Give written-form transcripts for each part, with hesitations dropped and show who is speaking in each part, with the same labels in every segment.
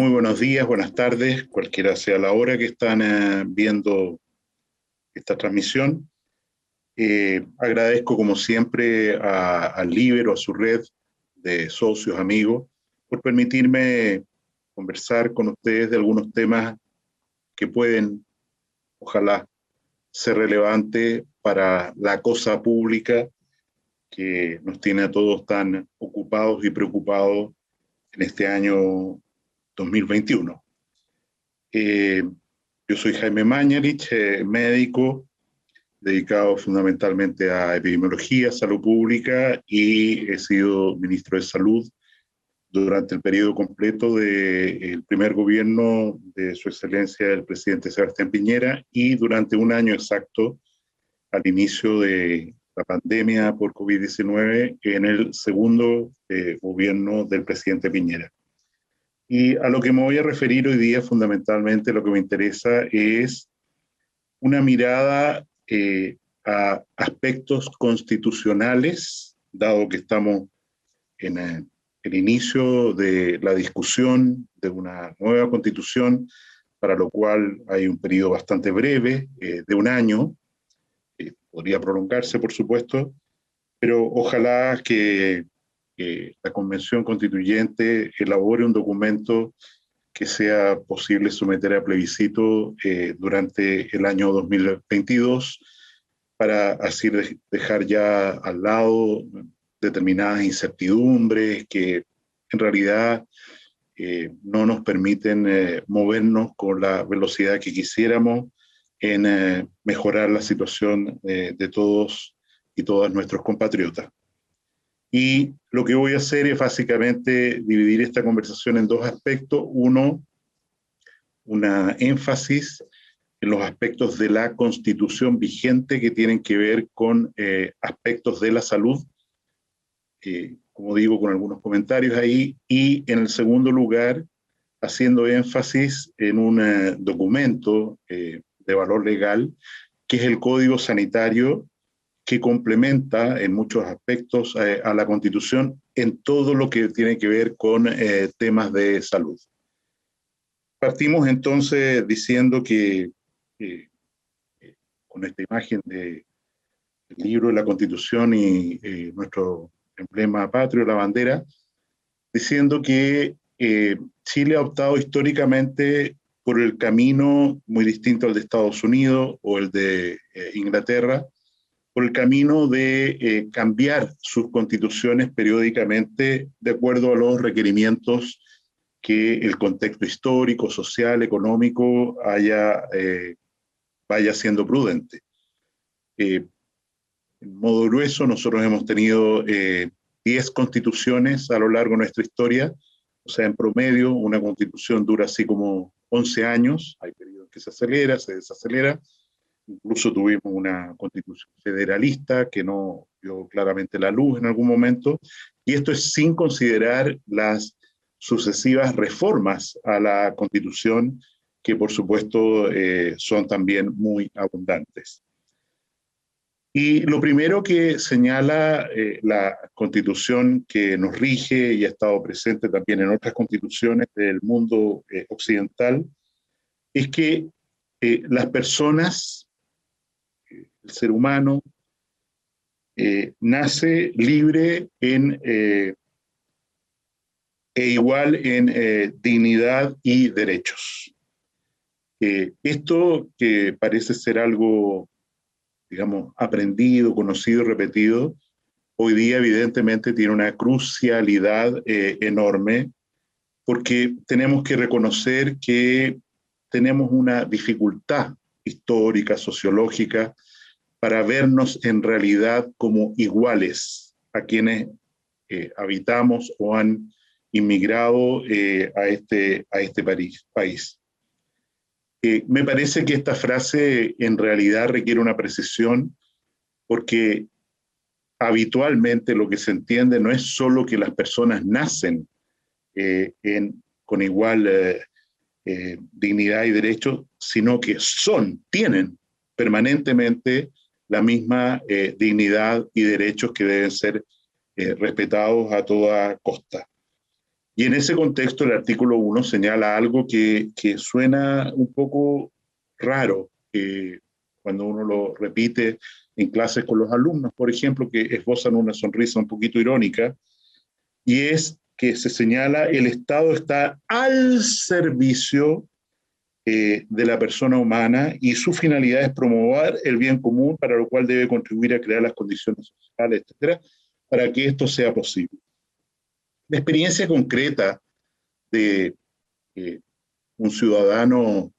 Speaker 1: Muy buenos días, buenas tardes, cualquiera sea la hora que están viendo esta transmisión. Agradezco como siempre al Líbero, a su red de socios, amigos, por permitirme conversar con ustedes de algunos temas que pueden, ojalá, ser relevantes para la cosa pública que nos tiene a todos tan ocupados y preocupados en este año 2021. Yo soy Jaime Mañalich, médico, dedicado fundamentalmente a epidemiología, salud pública, y he sido ministro de Salud durante el periodo completo del primer gobierno de Su Excelencia el presidente Sebastián Piñera y durante un año exacto al inicio de la pandemia por COVID-19 en el segundo gobierno del presidente Piñera. Y a lo que me voy a referir hoy día, fundamentalmente, lo que me interesa es una mirada a aspectos constitucionales, dado que estamos en el inicio de la discusión de una nueva constitución, para lo cual hay un periodo bastante breve, de un año, podría prolongarse, por supuesto, pero ojalá que la Convención Constituyente elabore un documento que sea posible someter a plebiscito durante el año 2022 para así dejar ya al lado determinadas incertidumbres que en realidad no nos permiten movernos con la velocidad que quisiéramos en mejorar la situación de todos y todas nuestros compatriotas. Y lo que voy a hacer es básicamente dividir esta conversación en dos aspectos. Uno, una énfasis en los aspectos de la Constitución vigente que tienen que ver con aspectos de la salud, como digo, con algunos comentarios ahí, y en el segundo lugar, haciendo énfasis en un documento de valor legal, que es el Código Sanitario, que complementa en muchos aspectos a la Constitución en todo lo que tiene que ver con temas de salud. Partimos entonces diciendo que con esta imagen del libro de la Constitución y nuestro emblema patrio, la bandera, diciendo que Chile ha optado históricamente por el camino muy distinto al de Estados Unidos o el de Inglaterra, por el camino de cambiar sus constituciones periódicamente de acuerdo a los requerimientos que el contexto histórico, social, económico vaya siendo prudente. En modo grueso, nosotros hemos tenido 10 constituciones a lo largo de nuestra historia, o sea, en promedio una constitución dura así como 11 años, hay periodos que se acelera, se desacelera. Incluso tuvimos una constitución federalista que no dio claramente la luz en algún momento, y esto es sin considerar las sucesivas reformas a la constitución, que por supuesto son también muy abundantes. Y lo primero que señala la constitución que nos rige y ha estado presente también en otras constituciones del mundo occidental, es que las personas, el ser humano, nace libre e igual en dignidad y derechos. Esto que parece ser algo, digamos, aprendido, conocido, repetido, hoy día evidentemente tiene una crucialidad enorme, porque tenemos que reconocer que tenemos una dificultad histórica, sociológica, para vernos en realidad como iguales a quienes habitamos o han inmigrado a este país. Me parece que esta frase en realidad requiere una precisión, porque habitualmente lo que se entiende no es solo que las personas nacen con igual dignidad y derechos, sino que tienen permanentemente la misma dignidad y derechos que deben ser respetados a toda costa. Y en ese contexto el artículo 1 señala algo que suena un poco raro cuando uno lo repite en clases con los alumnos, por ejemplo, que esbozan una sonrisa un poquito irónica, y es que se señala el Estado está al servicio de la persona humana y su finalidad es promover el bien común, para lo cual debe contribuir a crear las condiciones sociales, etcétera, para que esto sea posible. La experiencia concreta de un ciudadano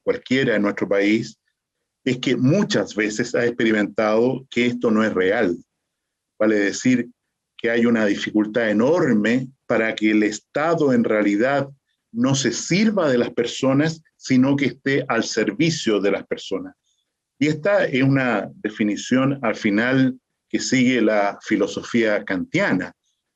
Speaker 1: cualquiera en nuestro país es que muchas veces ha experimentado que esto no es real. Vale decir que hay una dificultad enorme para que el Estado en realidad no se sirva de las personas, sino que esté al servicio de las personas. Y esta es una definición al final que sigue la filosofía kantiana.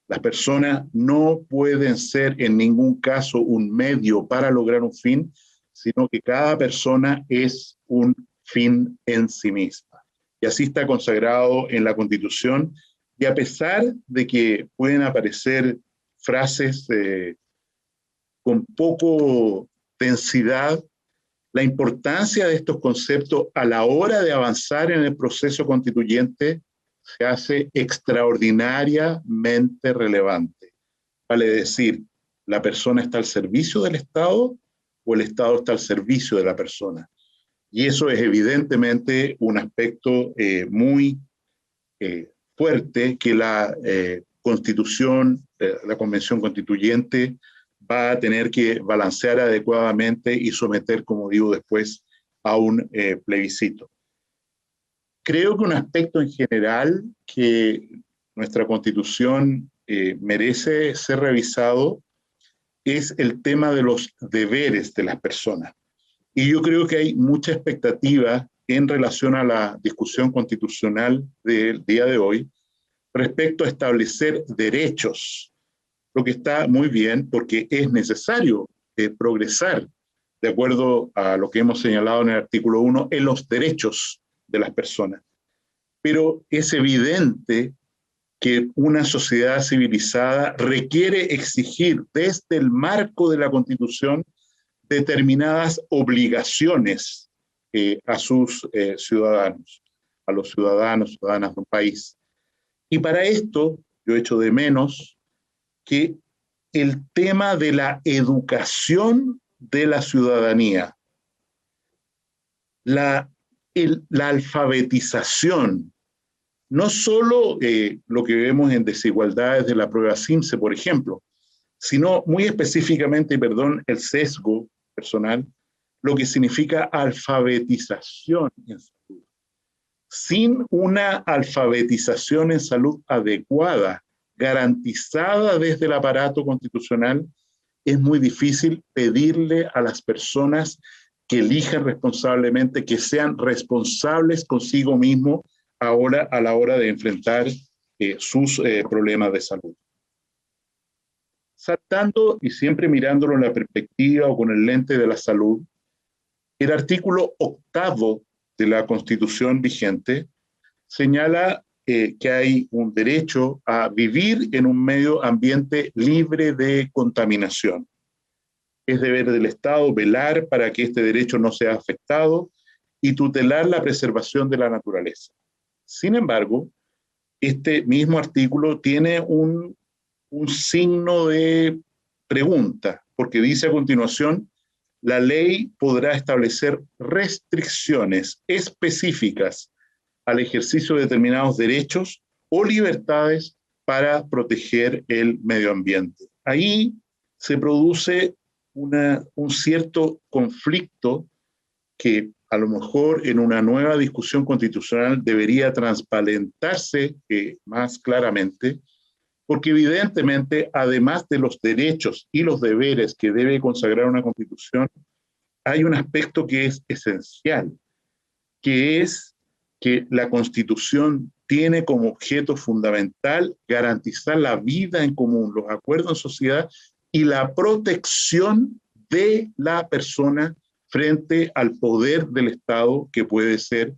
Speaker 1: Las personas no pueden ser en ningún caso un medio para lograr un fin, sino que cada persona es un fin en sí misma. Y así está consagrado en la Constitución, y a pesar de que pueden aparecer frases con poco densidad, la importancia de estos conceptos a la hora de avanzar en el proceso constituyente se hace extraordinariamente relevante. Vale decir, ¿la persona está al servicio del Estado o el Estado está al servicio de la persona? Y eso es evidentemente un aspecto muy fuerte que la Constitución, la Convención Constituyente, va a tener que balancear adecuadamente y someter, como digo después, a un plebiscito. Creo que un aspecto en general que nuestra Constitución merece ser revisado es el tema de los deberes de las personas. Y yo creo que hay mucha expectativa en relación a la discusión constitucional del día de hoy respecto a establecer derechos, lo que está muy bien porque es necesario progresar de acuerdo a lo que hemos señalado en el artículo 1 en los derechos de las personas. Pero es evidente que una sociedad civilizada requiere exigir desde el marco de la Constitución determinadas obligaciones a sus ciudadanos, a los ciudadanos, ciudadanas de un país. Y para esto yo echo de menos que el tema de la educación de la ciudadanía, la alfabetización, no solo lo que vemos en desigualdades de la prueba CIMSE, por ejemplo, sino muy específicamente, perdón, el sesgo personal, lo que significa alfabetización en salud. Sin una alfabetización en salud adecuada, garantizada desde el aparato constitucional, es muy difícil pedirle a las personas que elijan responsablemente, que sean responsables consigo mismo ahora a la hora de enfrentar sus problemas de salud. Saltando y siempre mirándolo en la perspectiva o con el lente de la salud, el artículo 8 de la Constitución vigente señala que hay un derecho a vivir en un medio ambiente libre de contaminación. Es deber del Estado velar para que este derecho no sea afectado y tutelar la preservación de la naturaleza. Sin embargo, este mismo artículo tiene un signo de pregunta, porque dice a continuación, la ley podrá establecer restricciones específicas al ejercicio de determinados derechos o libertades para proteger el medio ambiente. Ahí se produce un cierto conflicto que a lo mejor en una nueva discusión constitucional debería transparentarse más claramente, porque evidentemente, además de los derechos y los deberes que debe consagrar una Constitución, hay un aspecto que es esencial, que es que la Constitución tiene como objeto fundamental garantizar la vida en común, los acuerdos en sociedad y la protección de la persona frente al poder del Estado, que puede ser,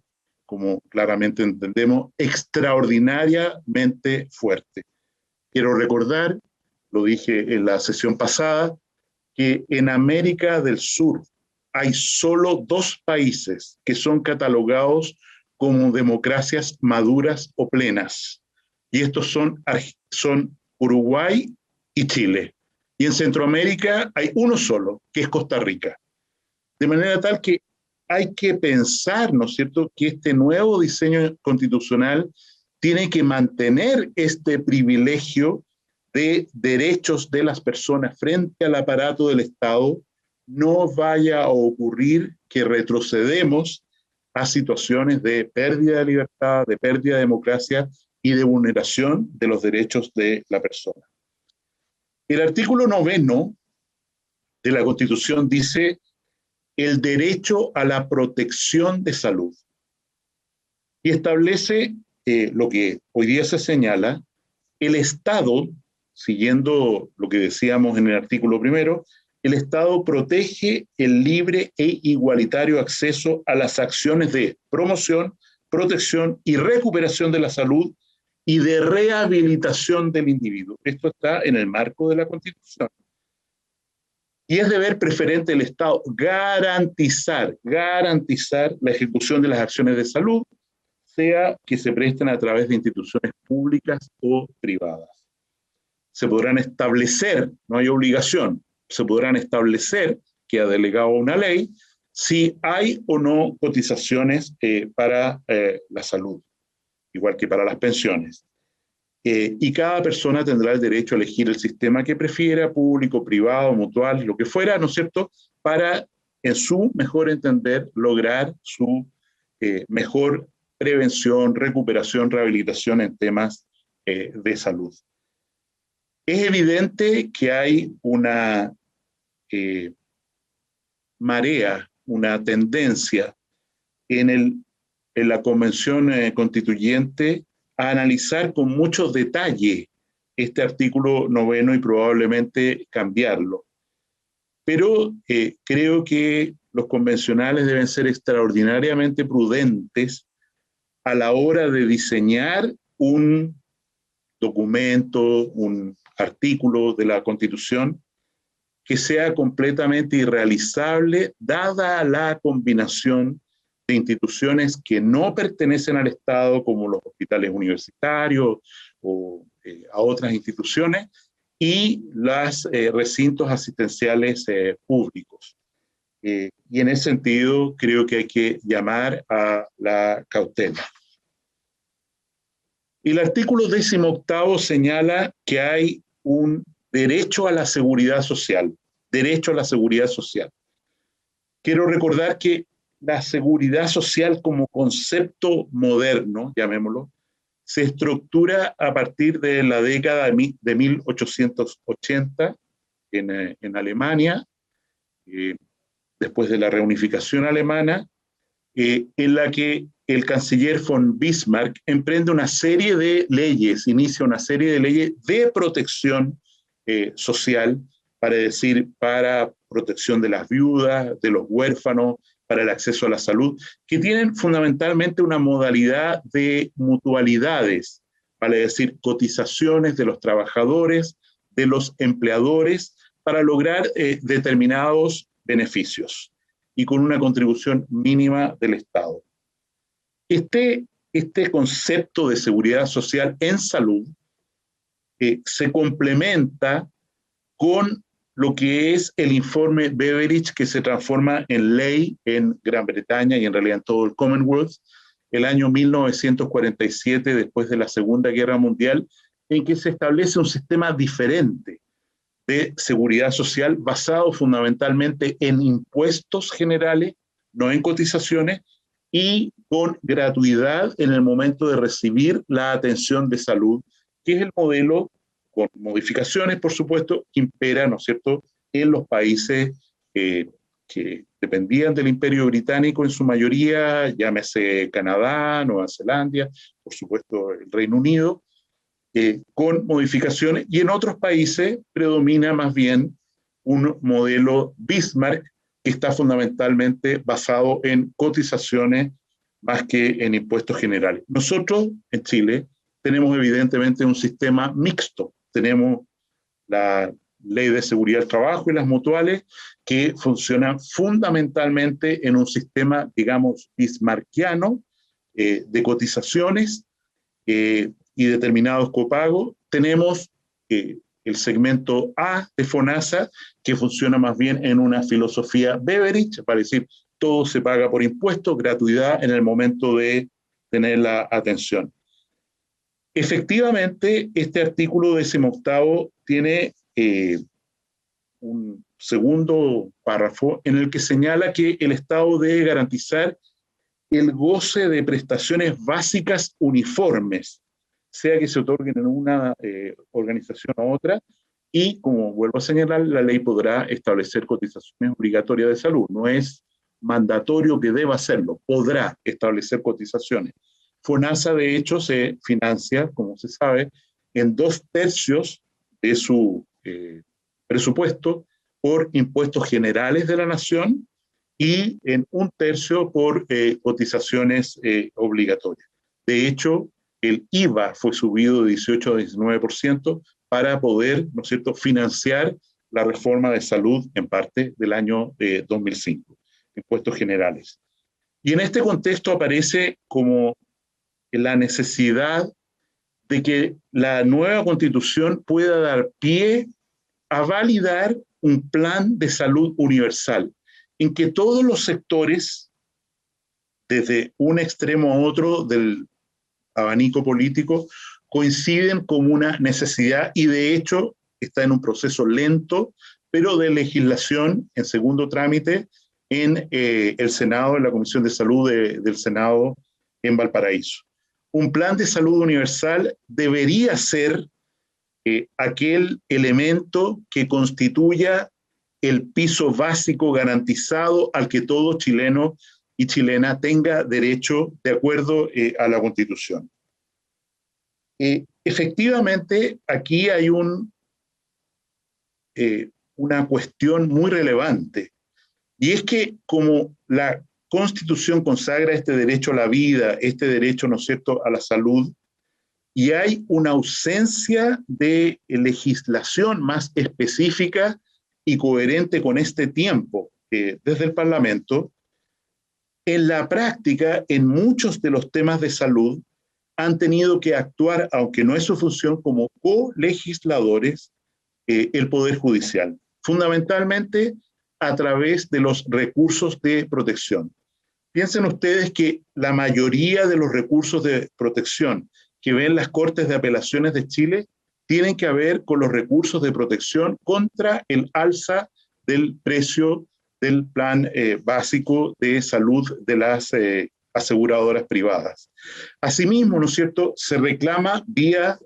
Speaker 1: como claramente entendemos, extraordinariamente fuerte. Quiero recordar lo dije en la sesión pasada, que en América del Sur hay solo 2 países que son catalogados como democracias maduras o plenas. Y estos son Uruguay y Chile. Y en Centroamérica hay uno solo, que es Costa Rica. De manera tal que hay que pensar, ¿no es cierto?, que este nuevo diseño constitucional tiene que mantener este privilegio de derechos de las personas frente al aparato del Estado. No vaya a ocurrir que retrocedemos a situaciones de pérdida de libertad, de pérdida de democracia y de vulneración de los derechos de la persona. El artículo 9 de la Constitución dice el derecho a la protección de salud y establece lo que hoy día se señala, el Estado, siguiendo lo que decíamos en el artículo 1, el Estado protege el libre e igualitario acceso a las acciones de promoción, protección y recuperación de la salud y de rehabilitación del individuo. Esto está en el marco de la Constitución. Y es deber preferente del Estado garantizar la ejecución de las acciones de salud, sea que se presten a través de instituciones públicas o privadas. Se podrán establecer, no hay obligación, se podrán establecer, que ha delegado una ley, si hay o no cotizaciones para la salud, igual que para las pensiones. Y cada persona tendrá el derecho a elegir el sistema que prefiera, público, privado, mutual, lo que fuera, ¿no es cierto?, para, en su mejor entender, lograr su mejor prevención, recuperación, rehabilitación en temas de salud. Es evidente que hay una marea, una tendencia en la Convención Constituyente a analizar con mucho detalle este artículo 9 y probablemente cambiarlo. Pero creo que los convencionales deben ser extraordinariamente prudentes a la hora de diseñar un documento, un artículo de la Constitución que sea completamente irrealizable dada la combinación de instituciones que no pertenecen al Estado, como los hospitales universitarios o a otras instituciones, y los recintos asistenciales públicos. Y en ese sentido creo que hay que llamar a la cautela. El artículo 18 señala que hay un derecho a la seguridad social, derecho a la seguridad social. Quiero recordar que la seguridad social como concepto moderno, llamémoslo, se estructura a partir de la década de 1880 en Alemania, después de la reunificación alemana, en la que el canciller von Bismarck emprende una serie de leyes, inicia una serie de leyes de protección social, para protección de las viudas, de los huérfanos, para el acceso a la salud, que tienen fundamentalmente una modalidad de mutualidades, vale decir, cotizaciones de los trabajadores, de los empleadores, para lograr determinados beneficios y con una contribución mínima del Estado. Este concepto de seguridad social en salud se complementa con lo que es el informe Beveridge, que se transforma en ley en Gran Bretaña y en realidad en todo el Commonwealth, el año 1947, después de la Segunda Guerra Mundial, en que se establece un sistema diferente de seguridad social basado fundamentalmente en impuestos generales, no en cotizaciones, y con gratuidad en el momento de recibir la atención de salud, que es el modelo, con modificaciones, por supuesto, que impera, ¿no es cierto?, en los países que dependían del Imperio Británico en su mayoría, llámese Canadá, Nueva Zelanda, por supuesto el Reino Unido, con modificaciones, y en otros países predomina más bien un modelo Bismarck que está fundamentalmente basado en cotizaciones más que en impuestos generales. Nosotros en Chile tenemos evidentemente un sistema mixto. Tenemos la Ley de Seguridad del Trabajo y las mutuales, que funcionan fundamentalmente en un sistema, digamos, bismarckiano, de cotizaciones y determinados copagos. Tenemos el segmento A de FONASA, que funciona más bien en una filosofía Beveridge, para decir, todo se paga por impuestos, gratuidad en el momento de tener la atención. Efectivamente, este artículo 18 tiene un segundo párrafo en el que señala que el Estado debe garantizar el goce de prestaciones básicas uniformes, sea que se otorguen en una organización u otra, y como vuelvo a señalar, la ley podrá establecer cotizaciones obligatorias de salud. No es mandatorio que deba hacerlo, podrá establecer cotizaciones. FONASA, de hecho, se financia, como se sabe, en 2/3 de su presupuesto por impuestos generales de la nación y en 1/3 por cotizaciones obligatorias. De hecho, el IVA fue subido de 18 a 19% para poder, ¿no es cierto?, financiar la reforma de salud en parte del año 2005, impuestos generales. Y en este contexto aparece como la necesidad de que la nueva constitución pueda dar pie a validar un plan de salud universal, en que todos los sectores, desde un extremo a otro del abanico político, coinciden como una necesidad y de hecho está en un proceso lento, pero de legislación en segundo trámite en el Senado, en la Comisión de Salud del Senado en Valparaíso. Un plan de salud universal debería ser aquel elemento que constituya el piso básico garantizado al que todo chileno y chilena tenga derecho de acuerdo a la Constitución. Efectivamente, aquí hay una cuestión muy relevante, y es que como la Constitución consagra este derecho a la vida, este derecho, ¿no es cierto?, a la salud, y hay una ausencia de legislación más específica y coherente con este tiempo desde el Parlamento, en la práctica, en muchos de los temas de salud, han tenido que actuar, aunque no es su función, como colegisladores, el Poder Judicial, fundamentalmente a través de los recursos de protección. Piensen ustedes que la mayoría de los recursos de protección que ven las Cortes de Apelaciones de Chile tienen que ver con los recursos de protección contra el alza del precio del plan básico de salud de las aseguradoras privadas. Asimismo, ¿no es cierto?, se reclama vía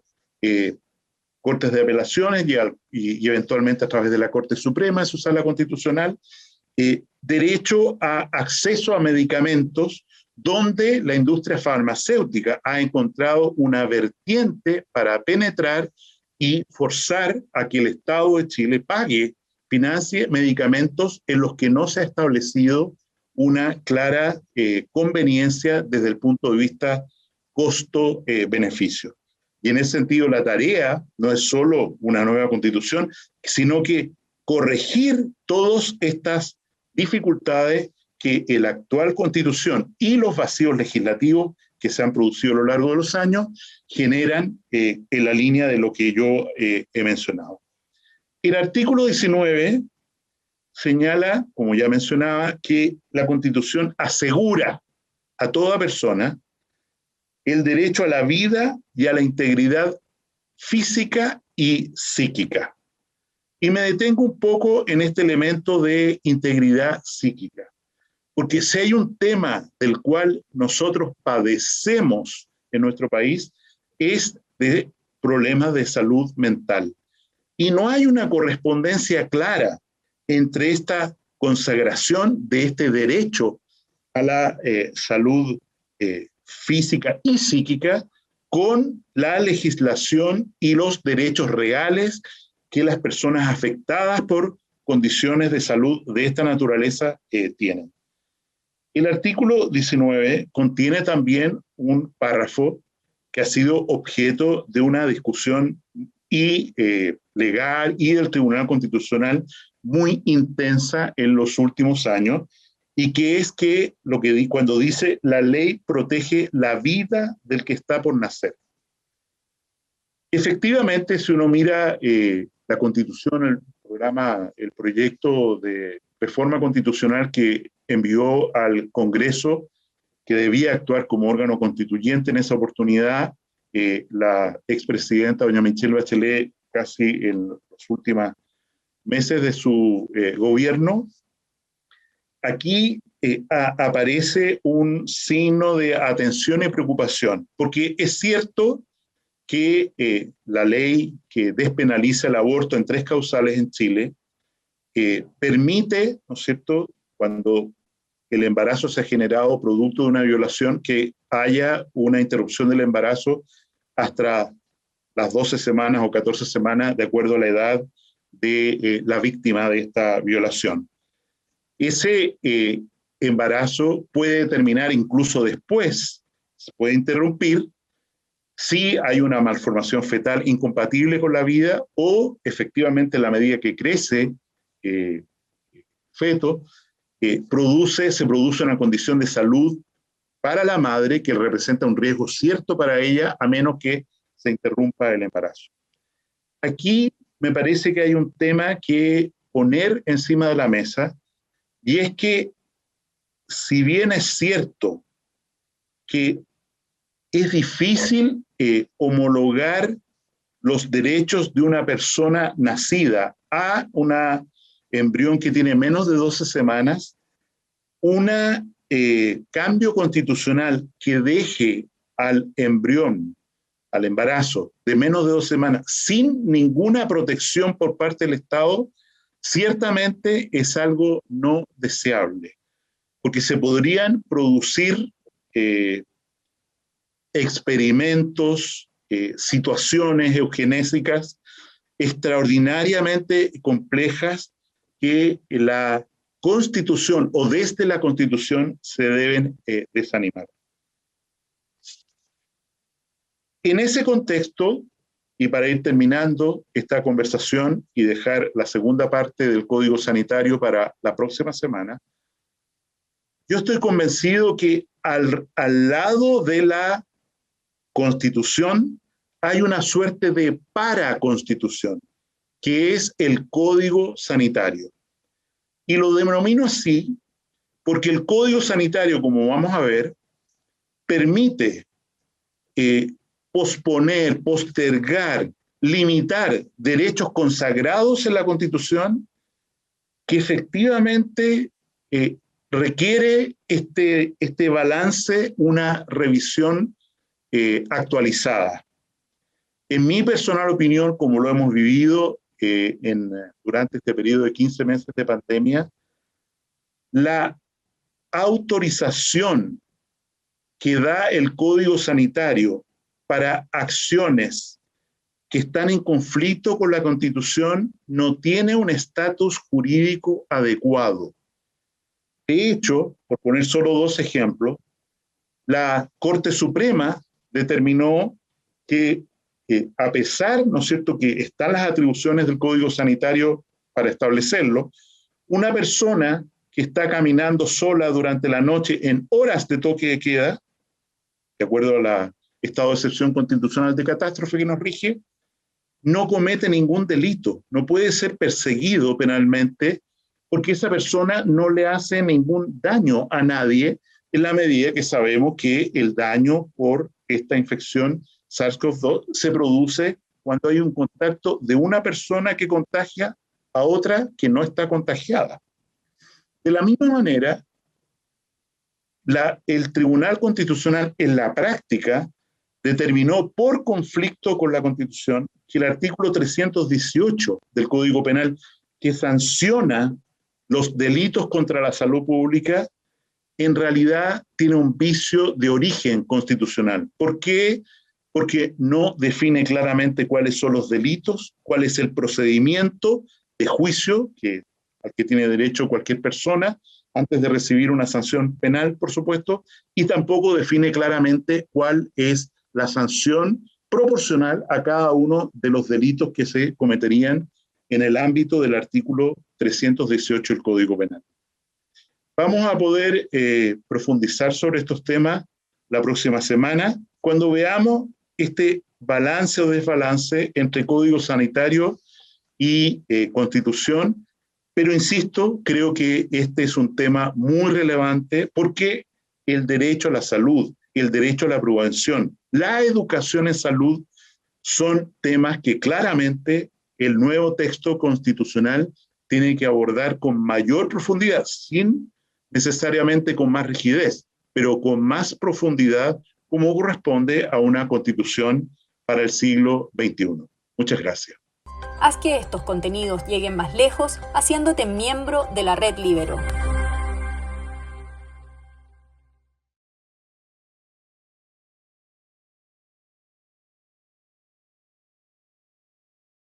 Speaker 1: Cortes de Apelaciones y eventualmente a través de la Corte Suprema, en su sala constitucional, derecho a acceso a medicamentos donde la industria farmacéutica ha encontrado una vertiente para penetrar y forzar a que el Estado de Chile pague, financie medicamentos en los que no se ha establecido una clara conveniencia desde el punto de vista costo-beneficio. Y en ese sentido la tarea no es solo una nueva constitución, sino que corregir todas estas dificultades que la actual constitución y los vacíos legislativos que se han producido a lo largo de los años generan en la línea de lo que yo he mencionado. El artículo 19 señala, como ya mencionaba, que la Constitución asegura a toda persona el derecho a la vida y a la integridad física y psíquica. Y me detengo un poco en este elemento de integridad psíquica, porque si hay un tema del cual nosotros padecemos en nuestro país, es de problemas de salud mental. Y no hay una correspondencia clara entre esta consagración de este derecho a la salud física y psíquica con la legislación y los derechos reales que las personas afectadas por condiciones de salud de esta naturaleza tienen. El artículo 19 contiene también un párrafo que ha sido objeto de una discusión y legal y del Tribunal Constitucional muy intensa en los últimos años, y que es que lo que cuando dice la ley protege la vida del que está por nacer. Efectivamente, si uno mira la Constitución, el programa, el proyecto de reforma constitucional que envió al Congreso, que debía actuar como órgano constituyente en esa oportunidad, la expresidenta doña Michelle Bachelet, casi en los últimos meses de su gobierno, aquí aparece un signo de atención y preocupación, porque es cierto que la ley que despenaliza el aborto en 3 causales en Chile permite, ¿no es cierto?, cuando el embarazo se ha generado producto de una violación, que haya una interrupción del embarazo hasta las 12 semanas o 14 semanas, de acuerdo a la edad de la víctima de esta violación. Ese embarazo puede terminar incluso después, se puede interrumpir si hay una malformación fetal incompatible con la vida, o efectivamente en la medida que crece feto, se produce una condición de salud para la madre que representa un riesgo cierto para ella, a menos que se interrumpa el embarazo. Aquí me parece que hay un tema que poner encima de la mesa, y es que si bien es cierto que es difícil homologar los derechos de una persona nacida a una embrión que tiene menos de 12 semanas, un cambio constitucional que deje al embrión, al embarazo de menos de 12 semanas, sin ninguna protección por parte del Estado, ciertamente es algo no deseable, porque se podrían producir experimentos, situaciones eugenésicas extraordinariamente complejas que la Constitución o desde la Constitución se deben desanimar. En ese contexto, y para ir terminando esta conversación y dejar la segunda parte del Código Sanitario para la próxima semana, yo estoy convencido que al lado de la Constitución hay una suerte de paraconstitución, que es el Código Sanitario. Y lo denomino así porque el Código Sanitario, como vamos a ver, permite posponer, postergar, limitar derechos consagrados en la Constitución, que efectivamente requiere este balance, una revisión actualizada. En mi personal opinión, como lo hemos vivido durante este periodo de 15 meses de pandemia, la autorización que da el Código Sanitario para acciones que están en conflicto con la Constitución no tiene un estatus jurídico adecuado. De hecho, por poner solo 2 ejemplos, la Corte Suprema determinó que a pesar, ¿no es cierto?, que están las atribuciones del Código Sanitario para establecerlo, una persona que está caminando sola durante la noche en horas de toque de queda, de acuerdo al estado de excepción constitucional de catástrofe que nos rige, no comete ningún delito, no puede ser perseguido penalmente, porque esa persona no le hace ningún daño a nadie, en la medida que sabemos que el daño por esta infección SARS-CoV-2 se produce cuando hay un contacto de una persona que contagia a otra que no está contagiada. De la misma manera, el Tribunal Constitucional en la práctica determinó por conflicto con la Constitución que el artículo 318 del Código Penal, que sanciona los delitos contra la salud pública, en realidad tiene un vicio de origen constitucional. ¿Por qué? Porque no define claramente cuáles son los delitos, cuál es el procedimiento de juicio al que tiene derecho cualquier persona antes de recibir una sanción penal, por supuesto, y tampoco define claramente cuál es la sanción proporcional a cada uno de los delitos que se cometerían en el ámbito del artículo 318 del Código Penal. Vamos a poder profundizar sobre estos temas la próxima semana, cuando veamos este balance o desbalance entre Código Sanitario y Constitución, pero insisto, creo que este es un tema muy relevante porque el derecho a la salud, el derecho a la prevención, la educación en salud son temas que claramente el nuevo texto constitucional tiene que abordar con mayor profundidad, sin necesariamente con más rigidez, pero con más profundidad, como corresponde a una constitución para el siglo XXI. Muchas gracias.
Speaker 2: Haz que estos contenidos lleguen más lejos haciéndote miembro de la Red Libero.